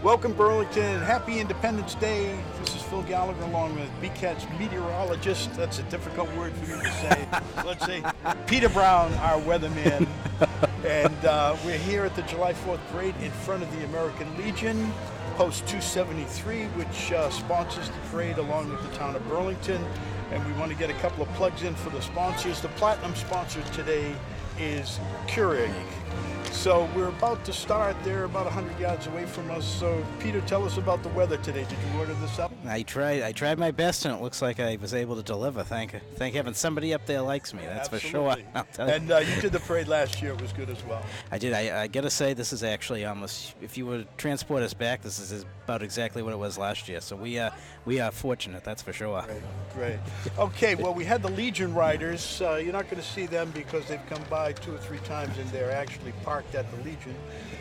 Welcome, Burlington. Happy Independence Day. This is Phil Gallagher along with BCAT's meteorologist. That's a difficult word for me to say. Let's say Peter Brown, our weatherman. And we're here at the July 4th parade in front of the American Legion, Post 273, which sponsors the parade along with the town of Burlington. And we want to get a couple of plugs in for the sponsors. The platinum sponsor today is Keurig. So we're about to start. They're about 100 yards away from us. So Peter, tell us about the weather today. Did you order this up? I tried my best, and it looks like I was able to deliver. Thank heaven somebody up there likes me. That's Absolutely. for sure. I'll tell you. And you did the parade last year. It was good as well. I did. I got to say, this is actually almost, if you were to transport us back, this is about exactly what it was last year. So we are fortunate, that's for sure. Great. Okay, well, we had the Legion riders. You're not going to see them because they've come by 2 or 3 times, and they're actually parked at the Legion.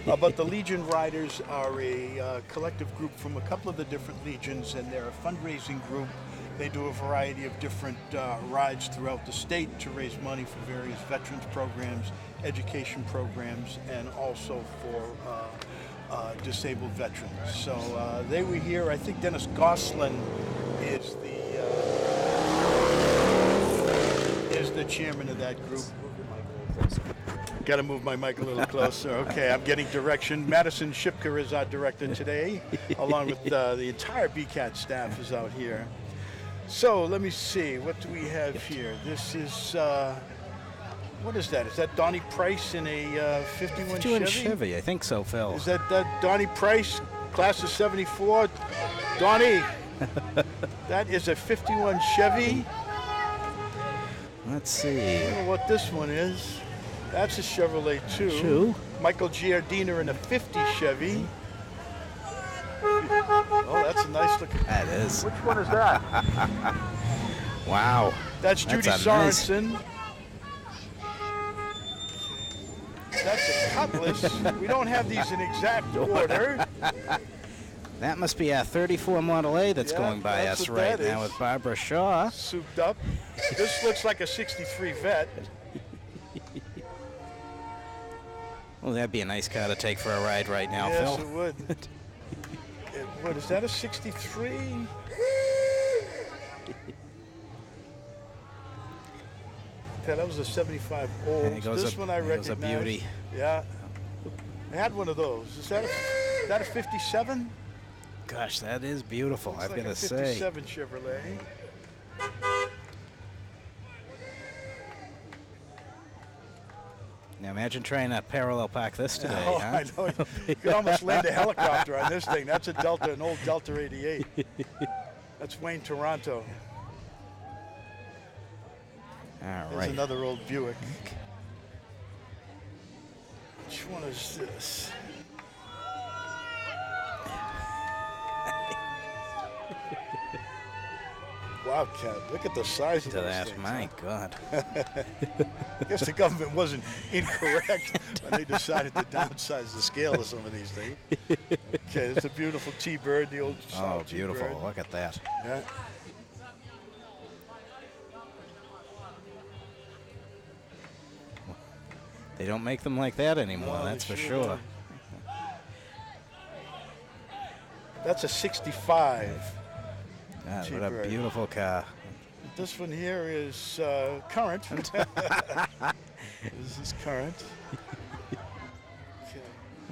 But the Legion riders are a collective group from a couple of the different legions, and they're a fundraising group. They do a variety of different rides throughout the state to raise money for various veterans programs, education programs, and also for disabled veterans. So they were here. I think Dennis Goslin is the chairman of that group. Got to move my mic a little closer. Okay, I'm getting direction. Madison Shipker is our director today, along with the entire BCAT staff is out here. So let me see, what do we have here? This is, what is that? Is that Donnie Price in a 51 Chevy? Chevy, I think so, Phil. Is that Donnie Price, class of 74? Donnie, that is a 51 Chevy. Let's see. I don't know what this one is. That's a Chevrolet too. Michael Giardina in a 50 Chevy. Oh, that's a nice looking. That is. Which one is that? Wow. That's Judy Sorensen. That's a Cutlass. We don't have these in exact order. That must be our 34 Model A that's going by us right now with Barbara Shaw. Souped up. This looks like a 63 Vet. Well, that'd be a nice car to take for a ride right now, Phil. Yes, it would. What is that, a 63? Okay, that was a 75 old. This one I recognize. It was a beauty. Yeah. I had one of those. Is that a 57? Gosh, that is beautiful, I've got to say. 57 Chevrolet. Now imagine trying to parallel park this today, Oh, huh? I know. You could almost land a helicopter on this thing. That's a Delta, an old Delta 88. That's Wayne Toronto. All right. There's another old Buick. Which one is this? Wildcat. Look at the size of those things. My God. I guess the government wasn't incorrect when they decided to downsize the scale of some of these things. Okay, it's a beautiful T-Bird, the old Oh, beautiful. T-Bird. Look at that. Yeah. They don't make them like that anymore, No, that's for sure sure. don't. That's a 65. God, what a beautiful car. This one here is current. This is current.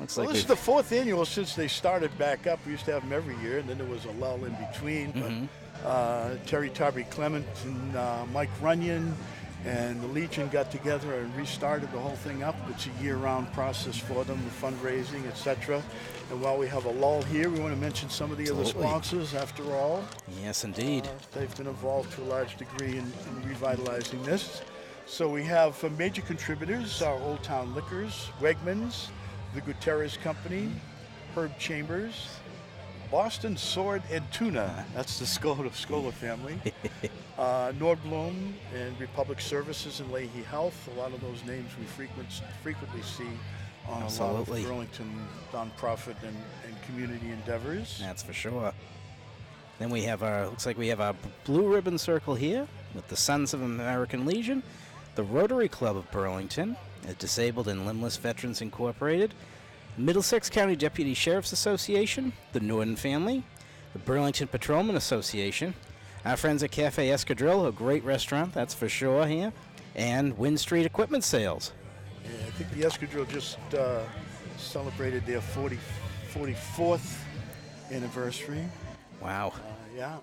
Looks Well, like this is the 4th annual since they started back up. We used to have them every year, and then there was a lull in between. But Terry Tarby Clement and Mike Runyon and the Legion got together and restarted the whole thing up. It's a year-round process for them, the fundraising, etc. And while we have a lull here, we want to mention some of the other sponsors, after all. Yes, indeed. They've been involved to a large degree in revitalizing this. So we have major contributors, our Old Town Liquors, Wegmans, the Gutierrez Company, Herb Chambers, Boston Sword and Tuna, that's the Scola family, Nordblom and Republic Services and Leahy Health. A lot of those names we frequently see on a lot of Burlington nonprofit and community endeavors. That's for sure. Then we have looks like we have our blue ribbon circle here with the Sons of American Legion, the Rotary Club of Burlington, the Disabled and Limbless Veterans Incorporated, Middlesex County Deputy Sheriff's Association, the Norton family, the Burlington Patrolman Association, our friends at Cafe Escadrille, a great restaurant, that's for sure here, and Wind Street Equipment Sales. Yeah, I think the Escadrille just celebrated their 44th anniversary. Wow. Yeah.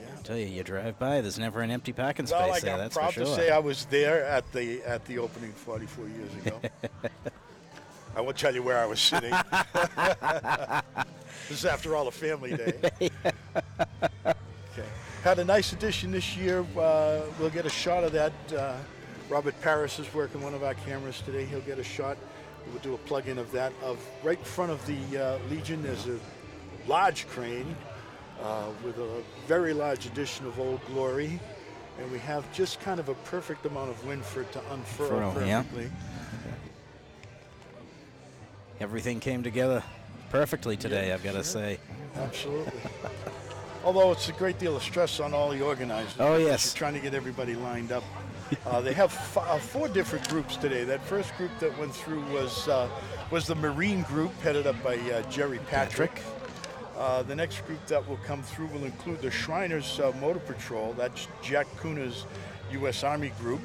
I tell you, you drive by, there's never an empty parking space there, that's for sure. I'm proud to say I was there at the opening 44 years ago. I won't tell you where I was sitting. This is after all a family day. Okay. Had a nice addition this year. We'll get a shot of that. Robert Paris is working one of our cameras today. He'll get a shot. We'll do a plug-in of that. Right in front of the Legion, there's a large crane with a very large addition of Old Glory. And we have just kind of a perfect amount of wind for it to unfurl perfectly. Yeah. Everything came together perfectly today, I've got to say. Absolutely. Although it's a great deal of stress on all the organizers. Oh, yes. You're trying to get everybody lined up. They have 4 different groups today. That first group that went through was the Marine group, headed up by Jerry Patrick. The next group that will come through will include the Shriners Motor Patrol. That's Jack Kuna's U.S. Army group.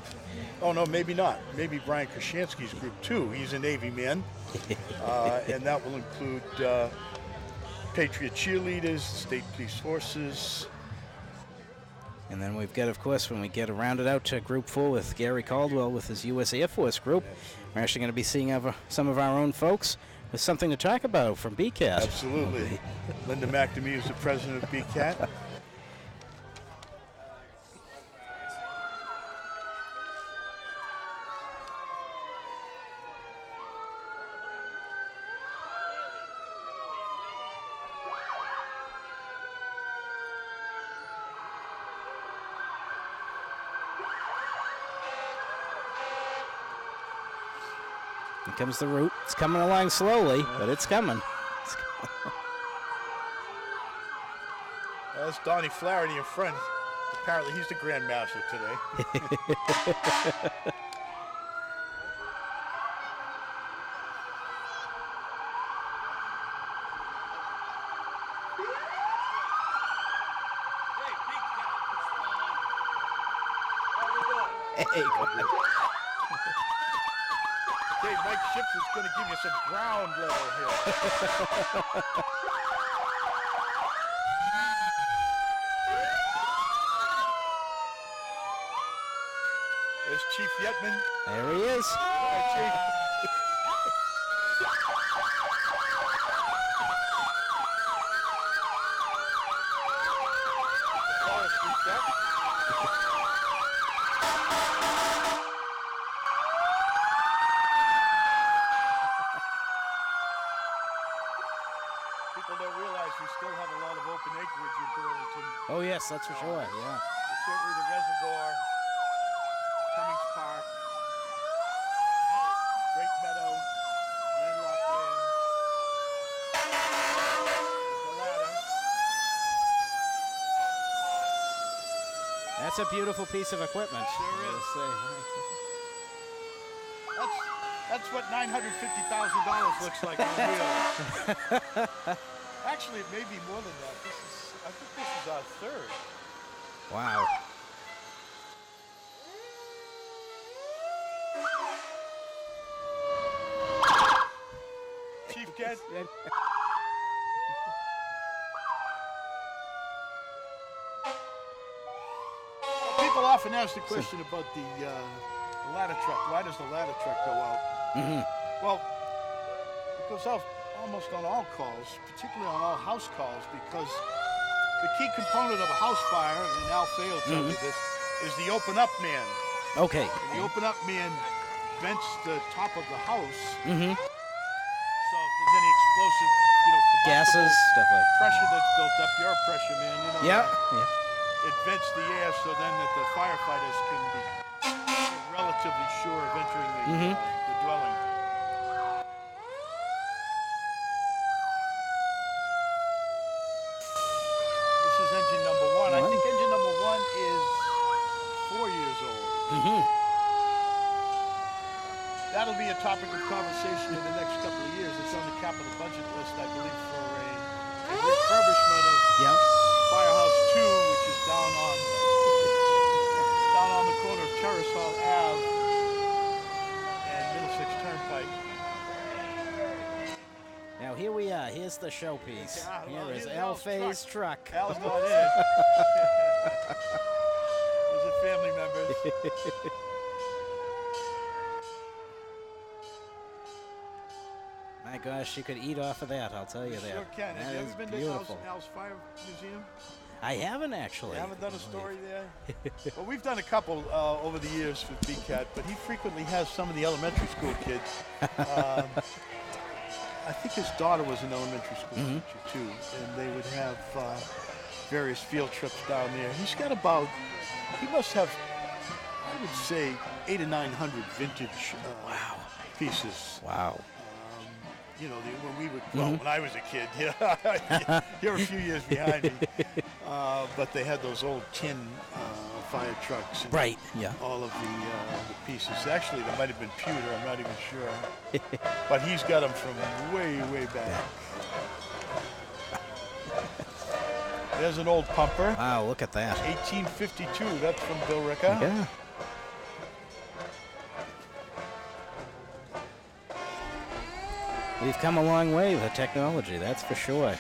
Oh, no, maybe not. Maybe Brian Krashansky's group, too. He's a Navy man. And that will include Patriot Cheerleaders, State Police Forces. And then we've got, of course, when we get rounded out to Group 4 with Gary Caldwell with his U.S. Air Force group, we're actually going to be seeing some of our own folks with something to talk about from BCAT. Absolutely. Linda McNamee is the president of BCAT. Here comes the route. It's coming along slowly, but it's coming. That's Donnie Flaherty in front. Apparently he's the Grandmaster today. Hey, go ahead. Okay, Mike Ships is going to give you some ground level here. There's Chief Yetman. There he is. Hi, Chief. People don't realize we still have a lot of open acreage in Burlington. Oh, yes, that's for sure, yeah. Certainly the reservoir, Cummings Park, Great Meadow, landlocked land, the ladder. That's a beautiful piece of equipment. Sure is. That's what $950,000 looks like on wheels. Actually, it may be more than that. I think this is our third. Wow. Chief Kent. People often ask the question about the ladder truck. Why does the ladder truck go out? Mm-hmm. Well, it goes out almost on all calls, particularly on all house calls, because the key component of a house fire, and Al Fay will tell you this, is the open up man. Okay. And the open up man vents the top of the house. Mm-hmm. So if there's any explosive, Gases, stuff like that. pressure that's built up, you're a pressure man, Yeah. It vents the air so then that the firefighters can be relatively sure of entering the dwelling. This is That'll be a topic of conversation in the next couple of years. It's on the capital budget list, I believe, for a refurbishment of Firehouse 2, which is down on the corner of Terrace Hall Ave and Middlesex Turnpike. Now here we are. Here's the showpiece. Here is Al Fay's truck. Al's not in. Those are family members. My gosh, you could eat off of that, I'll tell you that. Sure can. Have you ever been beautiful. to Al's Fire Museum? I haven't actually. You haven't done a story there? Well, we've done a couple over the years with BCAT, but he frequently has some of the elementary school kids. I think his daughter was an elementary school teacher too, and they would have various field trips down there. He's got about, he must have, I would say, 800 or 900 vintage pieces. Wow. You know, when we would, well, when I was a kid, you're a few years behind me. But they had those old tin fire trucks. And right, yeah. All of the pieces. Actually, there might have been pewter, I'm not even sure. But he's got them from way, way back. There's an old pumper. Wow, look at that. 1852, that's from Bill Ricca. Yeah. We've come a long way with the technology, that's for sure.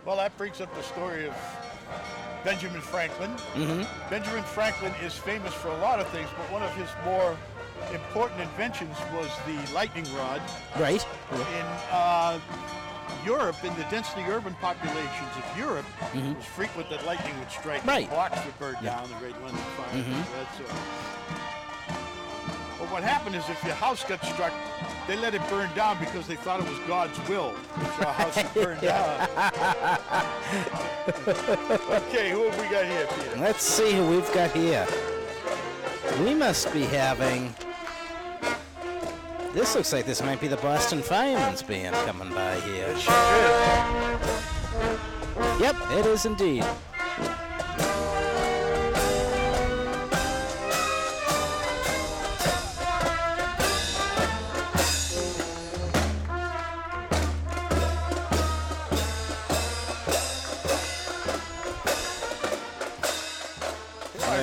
Well, that brings up the story of Benjamin Franklin. Benjamin Franklin is famous for a lot of things, but one of his more important inventions was the lightning rod. Right. In Europe, in the densely urban populations of Europe, it was frequent that lightning would strike. Right. Blocks would burn down, the Great London Fire. That sort of. But what happened is if your house got struck, they let it burn down because they thought it was God's will. So our house would burn down. Okay, who have we got here, Peter? Let's see who we've got here. We must be having... This looks like this might be the Boston Firemen's Band coming by here. It sure is. Yep, it is indeed.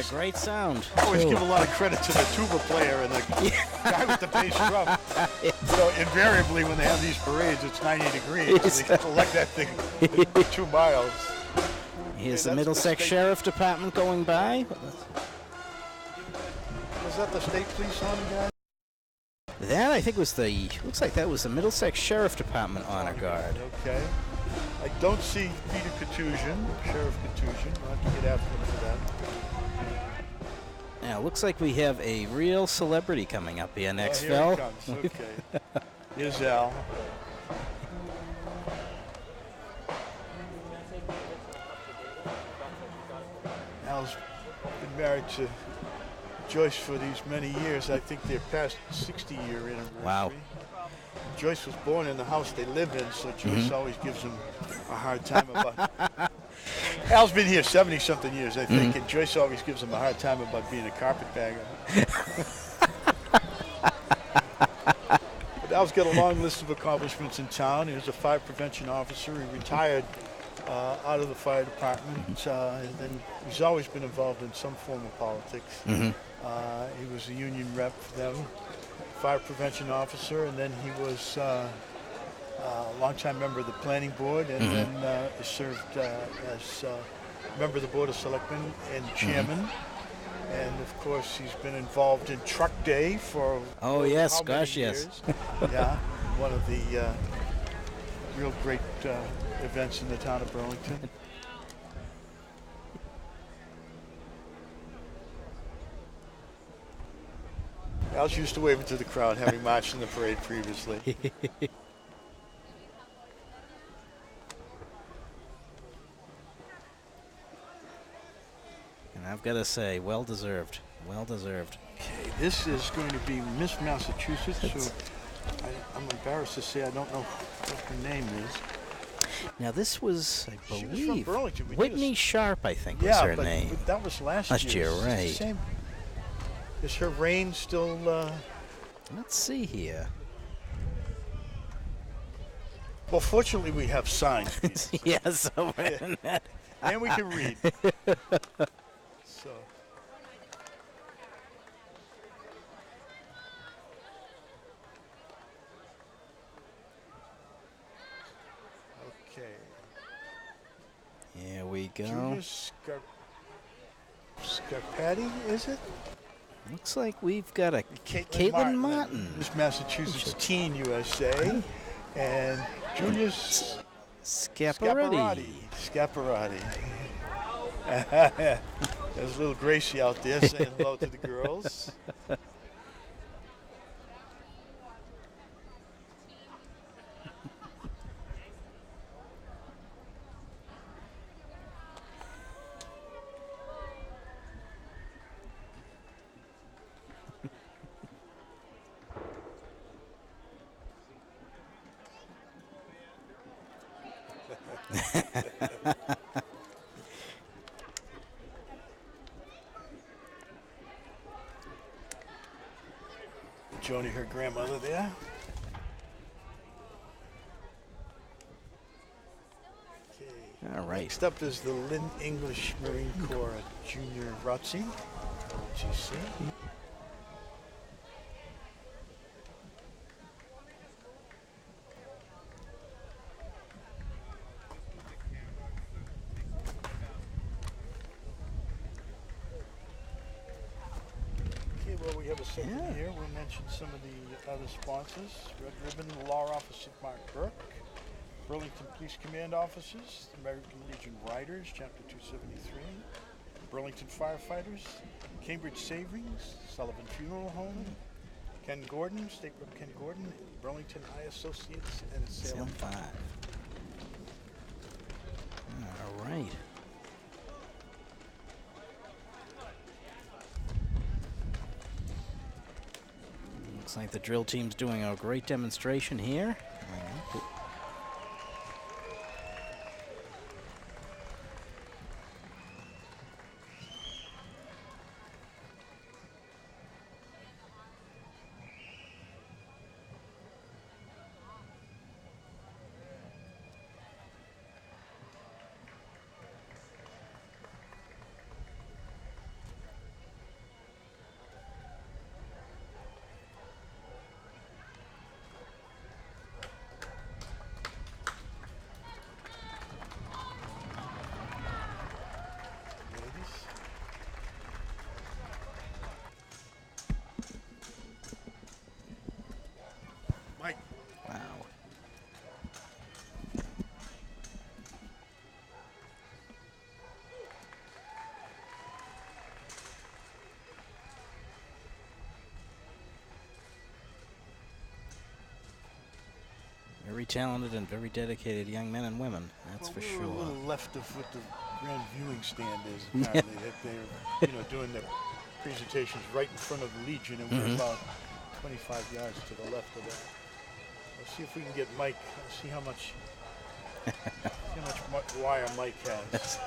Great sound. I always give a lot of credit to the tuba player and the guy with the bass drum. You know, invariably when they have these parades, it's 90 degrees. They collect that thing 2 miles. Here's the Middlesex Sheriff Department going by. Was that the state police on guy? That, I think, was the, looks like that was the Middlesex Sheriff Department honor guard. Okay. I don't see Peter Katusian, Sheriff Katusian. I'll have to get after him for that. Now, looks like we have a real celebrity coming up here next, Here Phil. it comes. Okay. Here's Al. Al's been married to Joyce for these many years. I think they're past 60-year anniversary. Wow. Joyce was born in the house they live in, so Joyce always gives him a hard time about Al's been here 70-something years, I think, and Joyce always gives him a hard time about being a carpetbagger. But Al's got a long list of accomplishments in town. He was a fire prevention officer. He retired out of the fire department, and then he's always been involved in some form of politics. He was a union rep for them, fire prevention officer, and then he was a longtime member of the planning board, and then served as member of the Board of Selectmen and chairman. And of course, he's been involved in Truck Day for oh yes, how many gosh, years? yes. Yeah, one of the real great events in the town of Burlington. Al's used to waving to the crowd, having marched in the parade previously. And I've got to say, well deserved. Well deserved. Okay, this is going to be Miss Massachusetts, who I'm embarrassed to say I don't know what her name is. Now this was, I She was from believe, Burlington. We did Whitney Sharp, I think, was Yeah, her but name. that was last Year, It's the right. Same. Is her reign still... Let's see here. Well, fortunately, we have signs. Yeah, so And we can read. So... Okay. Here we go. Julia Scarpati, is it? Looks like we've got a Caitlin Martin. Miss Massachusetts Teen USA. And Julia Scaparotti. Scaparotti. There's little Gracie out there saying hello to the girls. Joni, her grandmother there. Okay. All right. Next up is the Lynn English Marine Corps Junior ROTC. GC. Well, we have a segment here. We'll mention some of the other sponsors. Red Ribbon, the Law Office of Mark Burke. Burlington Police Command Officers. The American Legion Riders, Chapter 273. Burlington Firefighters. Cambridge Savings. Sullivan Funeral Home. Ken Gordon, State Rep Ken Gordon. Burlington Eye Associates and Salem 5. All right. Looks like the drill team's doing a great demonstration here. Mike. Wow. Very talented and very dedicated young men and women, that's for sure. A little left of what the grand viewing stand is, apparently. That they're doing their presentations right in front of the Legion, and we're about 25 yards to the left of that. Let's see if we can get Mike. Let's see how much wire Mike has.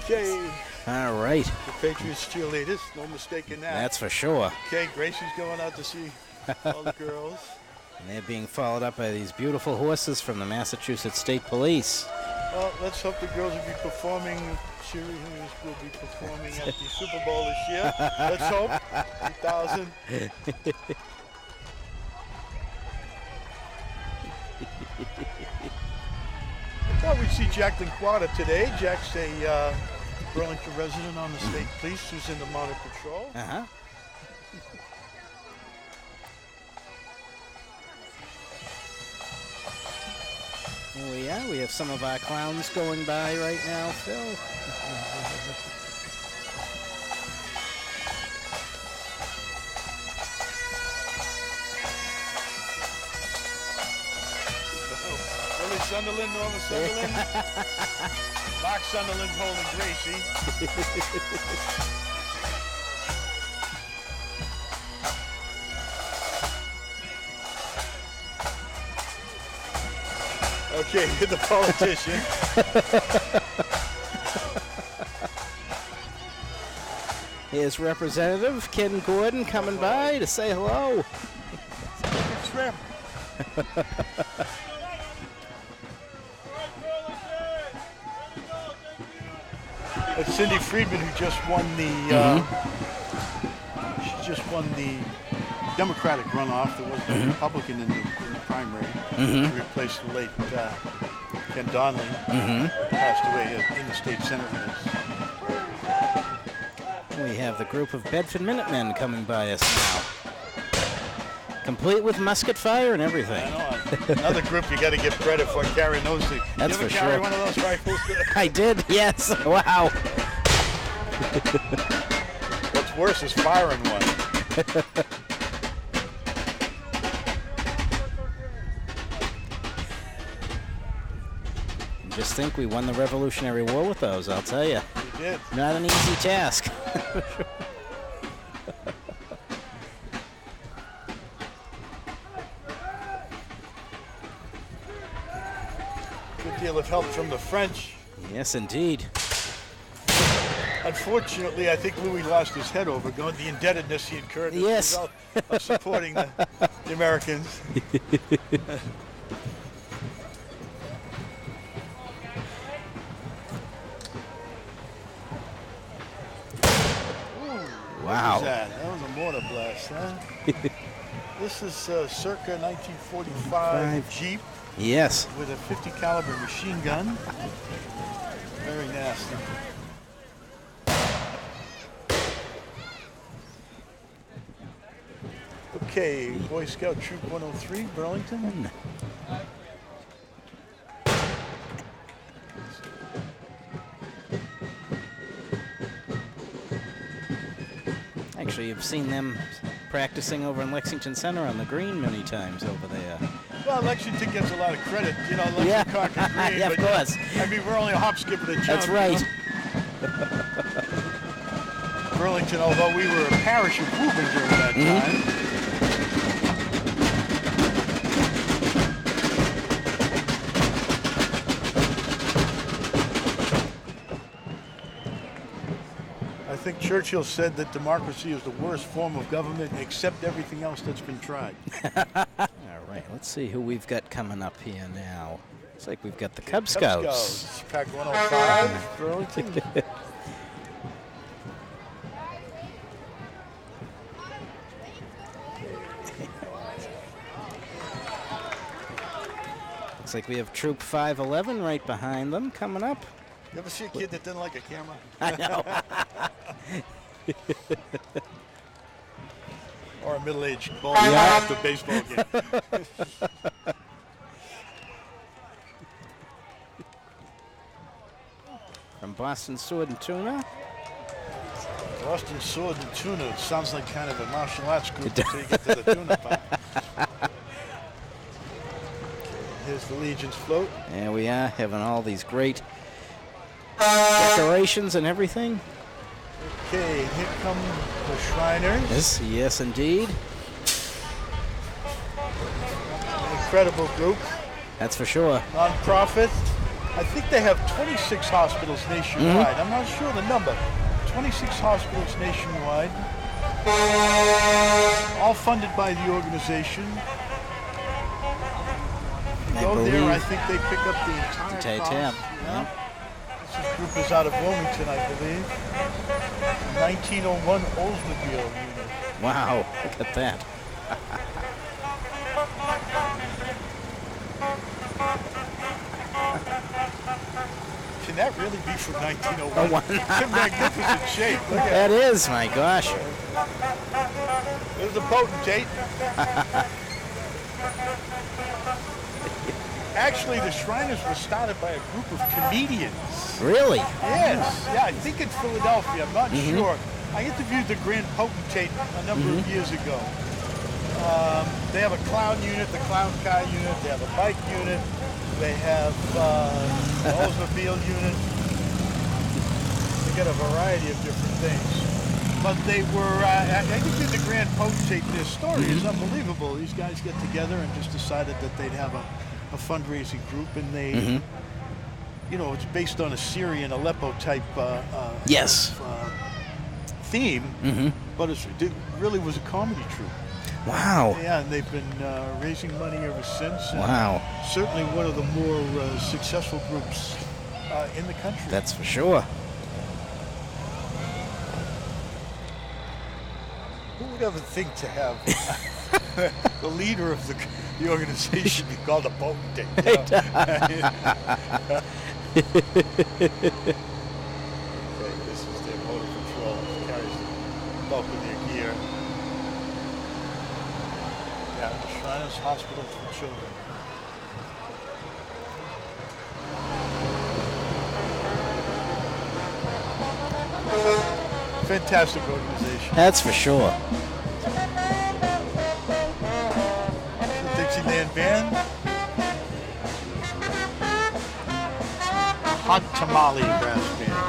Okay. All right. The Patriots cheerleaders, no mistaking that. That's for sure. Okay, Gracie's going out to see all the girls. And they're being followed up by these beautiful horses from the Massachusetts State Police. Well, let's hope the girls will be performing. Cheerleaders will be performing at the Super Bowl this year. Let's hope. 2000. I thought we'd see Jacqueline Quada today. Jack's a Burlington resident on the state police who's in the mounted patrol. Uh-huh. Oh yeah, we have some of our clowns going by right now, Phil. Billy Sunderland, Norma Sunderland. Mark Sunderland's holding Gracie. Okay, you're the politician. Here's Representative Ken Gordon coming by to say hello. Shrimp. That's Cindy Friedman, who just won the. She just won the Democratic runoff. There was no Republican in the primary. She replaced the late Ken Donnelly, passed away in the state senate race. We have the group of Bedford Minutemen coming by us now, complete with musket fire and everything. I know. Another group you got to give credit for carrying those things. That's you ever for carry sure. one of those rifles? I did, yes. Wow. What's worse is firing one. Just think we won the Revolutionary War with those, I'll tell you. You did. Not an easy task. Good deal of help from the French. Yes, indeed. Unfortunately, I think Louis lost his head over going the indebtedness he incurred as Yes. a result of supporting the Americans. Wow. What was that? That was a mortar blast, huh? This is circa 1945 Jeep Yes. with a 50 caliber machine gun. Very nasty. Okay, Boy Scout Troop 103, Burlington. Actually, you've seen them practicing over in Lexington Center on the green many times over there. Well, Lexington gets a lot of credit, you know, Lexington Concord Green. Yeah, of but, course. I mean, we're only a hop, skip, and a jump. That's right. You know? Burlington, although we were a parish of Woburn during that time. I think Churchill said that democracy is the worst form of government except everything else that's been tried. All right, let's see who we've got coming up here now. Looks like we've got the Cub Scouts. Pack 105, Burlington. Looks like we have Troop 511 right behind them coming up. You ever see a kid that didn't like a camera? I know. Or a middle-aged ball after a baseball game. From Boston Sword and Tuna. Boston Sword and Tuna. It sounds like kind of a martial arts group until you get to the tuna part. Here's the Legion's float. There we are, having all these great decorations and everything. Okay, here come the Shriners. Yes, indeed. An incredible group. That's for sure. Non-profit. I think they have 26 hospitals nationwide. I'm not sure the number. 26 hospitals nationwide. All funded by the organization. Go there, I think they pick up the entire cost. Yeah. This group is out of Wilmington, I believe. 1901 Oldsmobile unit. Wow, look at that. Can that really be from 1901? It's in magnificent shape. Look at That is, my gosh. There's a potentate. Actually, the Shriners were started by a group of comedians. Really? Yes. Yeah, I think in Philadelphia. I'm not sure. I interviewed the Grand Potentate a number of years ago. They have a clown unit, the clown car unit. They have a bike unit. They have an Oldsmobile unit. They got a variety of different things. But they were, I think the Grand Potentate, their story is unbelievable. These guys get together and just decided that they'd have a fundraising group, and they, you know, it's based on a Syrian Aleppo type yes. theme, but it really was a comedy troupe. Wow. Yeah, and they've been raising money ever since. Wow. Certainly one of the more successful groups in the country. That's for sure. Who would ever think to have the leader of the organization be called a potentate? You know? Okay, this is their motor control. It carries the bulk of their gear. Yeah, the Shriners Hospital for Children. Fantastic organization. That's for sure. The Dixieland Band. Hot Tamale Brass Band.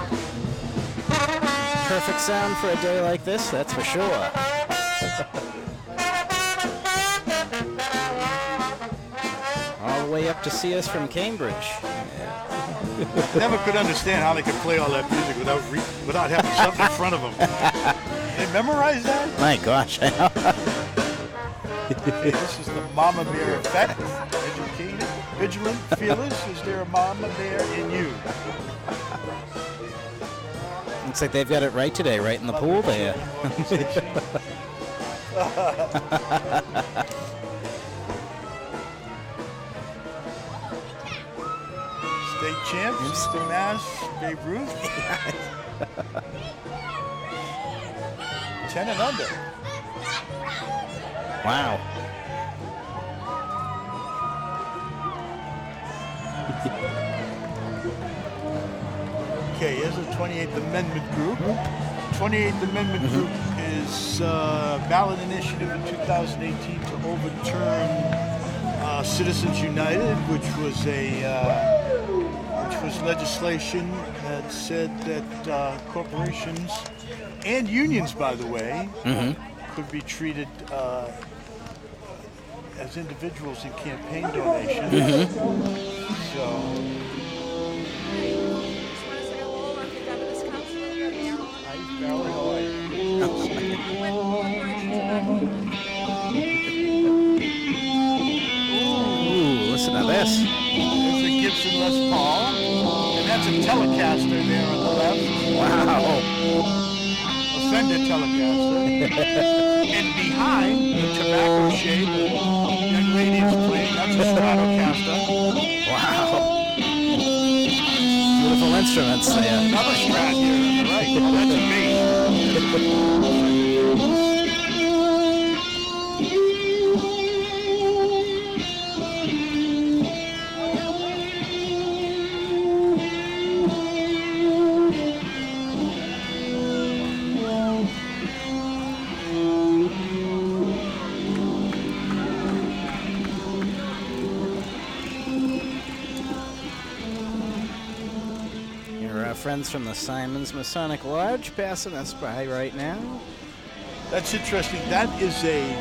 Perfect sound for a day like this, that's for sure. All the way up to see us from Cambridge. Never could understand how they could play all that music without having something in front of them. They memorize that? My gosh, I know. Okay, this is the Mama Bear effect. Educated, vigilant, fearless. Is there a Mama Bear in you? Looks like they've got it right today, right in the pool there. State champ, Mr. Mass, Babe Ruth. 10 and under. Wow. Okay, here's the 28th Amendment group. 28th Amendment group is ballot initiative in 2018 to overturn Citizens United, which was legislation that said that corporations and unions, by the way, could be treated as individuals in campaign donations. So. Ooh, listen to this. There's a Gibson Les Paul, and that's a Telecaster there on the left. Wow. A Fender Telecaster. And behind, the tobacco shade, the young lady is playing, that's a Stratocaster. Wow. Beautiful instruments there. Another Strat here on the right. Oh, that's a bass. Friends from the Simons Masonic Lodge passing us by right now. That's interesting. That is a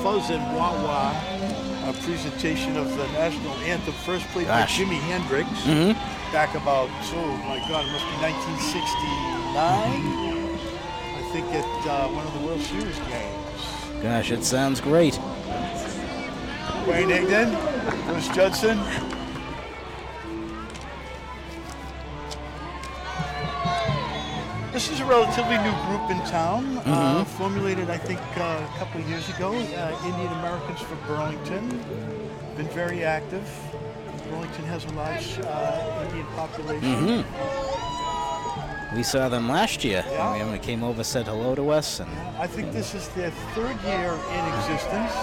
fuzz and wah-wah presentation of the national anthem, first played by Jimi Hendrix back about, oh my God, it must be 1969. I think at one of the World Series games. Gosh, it sounds great. Wayne Higdon, Bruce Judson. This is a relatively new group in town, formulated, I think, a couple of years ago. Indian Americans for Burlington, been very active. Burlington has a large Indian population. We saw them last year. Yeah. They came over, said hello to us. And I think this is their third year in existence.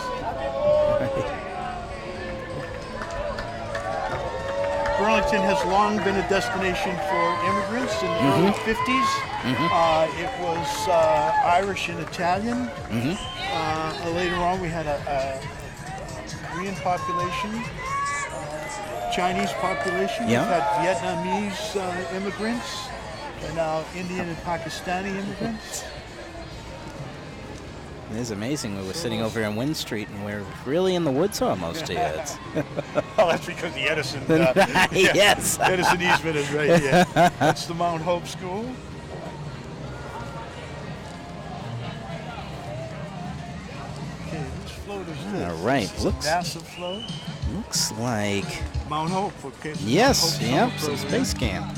Burlington has long been a destination for immigrants in the early 50s. It was Irish and Italian. Later on, we had a Korean population, Chinese population. We've had Vietnamese immigrants, and now Indian and Pakistani immigrants. It is amazing. We were sitting over in Wynn Street, and we're really in the woods almost here. Oh, that's because the Edison. Yes. Edison easement is right here. That's the Mount Hope School. Okay, which float is this? All right, This is looks- a NASA float. Looks like... Mount Hope. Okay. Yes, Mount Hope yep, Summer some Program. space camp.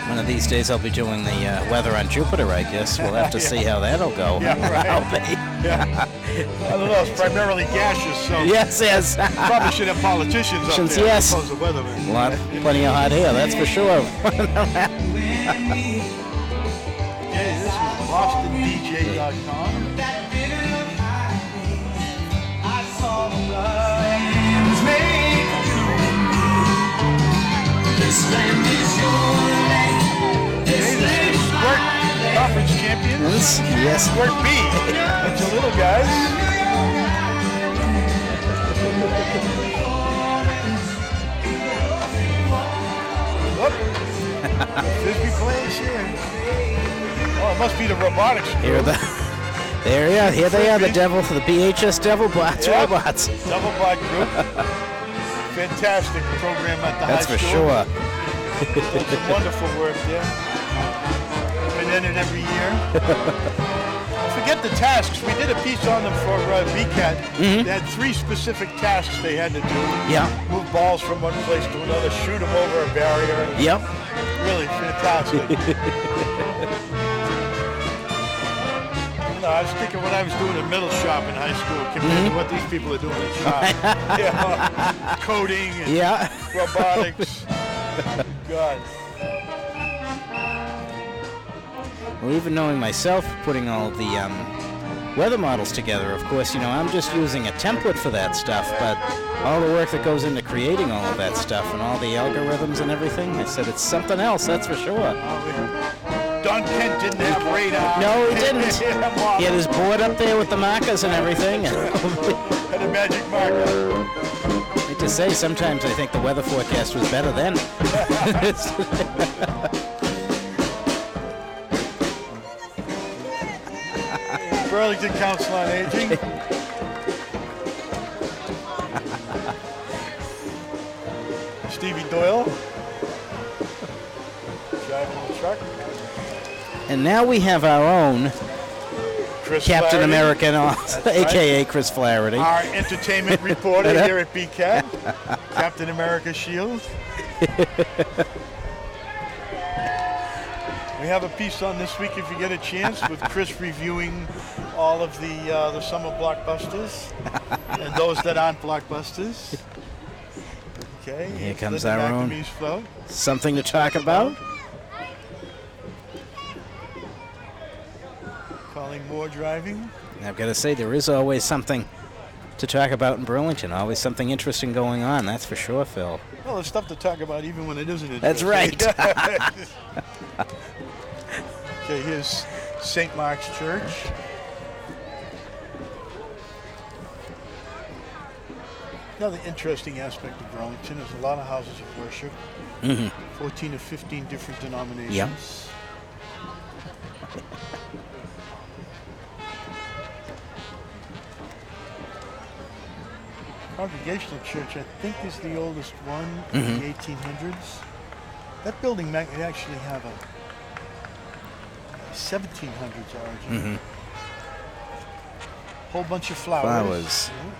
One of these days I'll be doing the weather on Jupiter, I guess. We'll have to see how that'll go. Yeah, right. I'll be. Yeah. I don't know. It's primarily gaseous, so Yes. probably should have politicians up there Yes. as opposed to weathermen. Plenty of hot air, that's for sure. Okay, this is BostonDJ.com. Squirt Conference champions. Yes. Squirt B. It's the little guys. Whoop. Frisbee players here. Oh, it must be the robotics group. Here they are, the devil, the BHS Devil Bots robots. Double Bot group. Fantastic program at the That's high for school. sure. Doing some wonderful work there. Been in it every year. Forget the tasks. We did a piece on them for BCAT. They had 3 specific tasks they had to do. Yeah. Move balls from one place to another, shoot them over a barrier. Yep. Really fantastic. I was thinking what I was doing in middle shop in high school compared to what these people are doing in shop. Coding and robotics. God. Well, even knowing myself, putting all of the weather models together, of course, I'm just using a template for that stuff, but all the work that goes into creating all of that stuff and all the algorithms and everything, I said it's something else, that's for sure. Don Kent didn't have radar. No, he didn't. He had his board up there with the markers and everything. And a magic marker. I hate to say, sometimes I think the weather forecast was better then. Burlington Council on Aging. Stevie Doyle. Driving the truck. And now we have our own Chris Captain Flaherty. American, That's a.k.a. right. Chris Flaherty. Our entertainment reporter here at BCAT. Captain America Shield. We have a piece on this week, if you get a chance, with Chris reviewing all of the summer blockbusters and those that aren't blockbusters. Okay. Here comes Linda our own McNamee's float. something to talk about. Calling more driving. And I've got to say, there is always something to talk about in Burlington. Always something interesting going on, that's for sure, Phil. Well, there's stuff to talk about even when it isn't interesting. That's right. Okay, here's St. Mark's Church. Another interesting aspect of Burlington is a lot of houses of worship. 14 or 15 different denominations. Yeah. Congregational Church, I think, is the oldest one in the 1800s. That building might actually have a 1700s origin. Whole bunch of flowers. Yeah.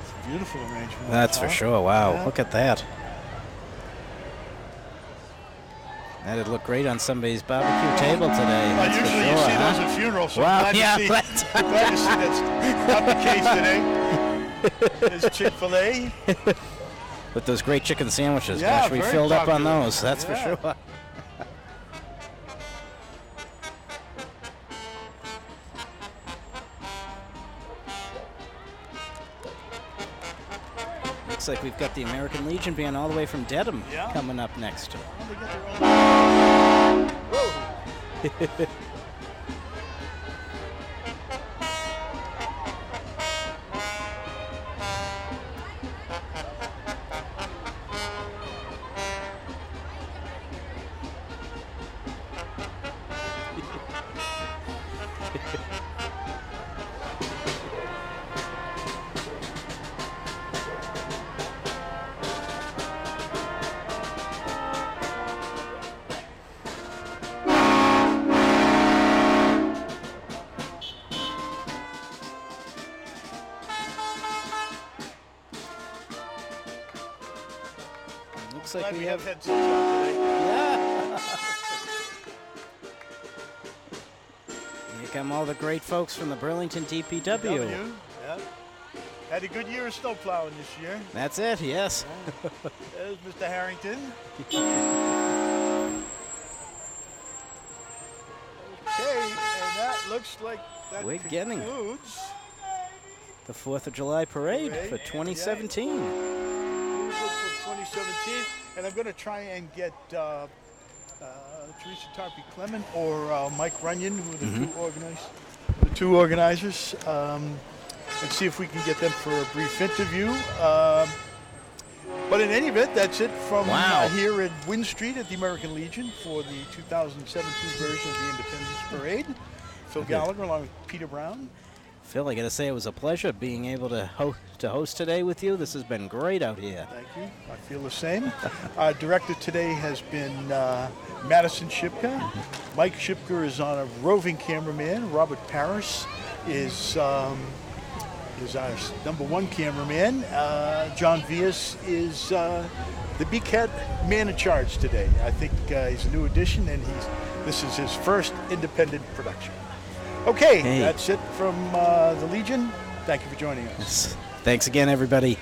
It's a beautiful arrangement. That's for sure. Wow, Yeah. look at that. That'd look great on somebody's barbecue table today. That's for Usually sure, you see huh? those at funerals, so Wow, glad, yeah, to see, that's- glad to see that's not the case today. There's Chick-fil-A. with those great chicken sandwiches. Yeah, Gosh, we very filled up on popular. those, that's for Yeah. sure. Looks like we've got the American Legion band all the way from Dedham Yeah. coming up next. Well, they got their own- Whoa. Looks Glad like we we have have. headsets on today. Yeah. Here come all the great folks from the Burlington DPW. W. Yeah. Had a good year of snow plowing this year. That's it, yes. There's Mr. Harrington. Okay, and that looks like that We're getting it. concludes The 4th of July parade Parade, for 2017. concludes it for 2017. And I'm going to try and get Teresa Tarpey Clement or Mike Runyon, who are the two organizers, and see if we can get them for a brief interview. But in any event, that's it from here at Wynn Street at the American Legion for the 2017 version of the Independence Parade. Phil Gallagher along with Peter Brown. Phil, I got to say it was a pleasure being able to host today with you. This has been great out here. Thank you. I feel the same. Our director today has been Madison Shipka. Mike Shipka is on a roving cameraman. Robert Parris is our #1 cameraman. John Vias is the BCAT man in charge today. I think he's a new addition, and this is his first independent production. Okay, Hey. That's it from the Legion. Thank you for joining us. Thanks again, everybody.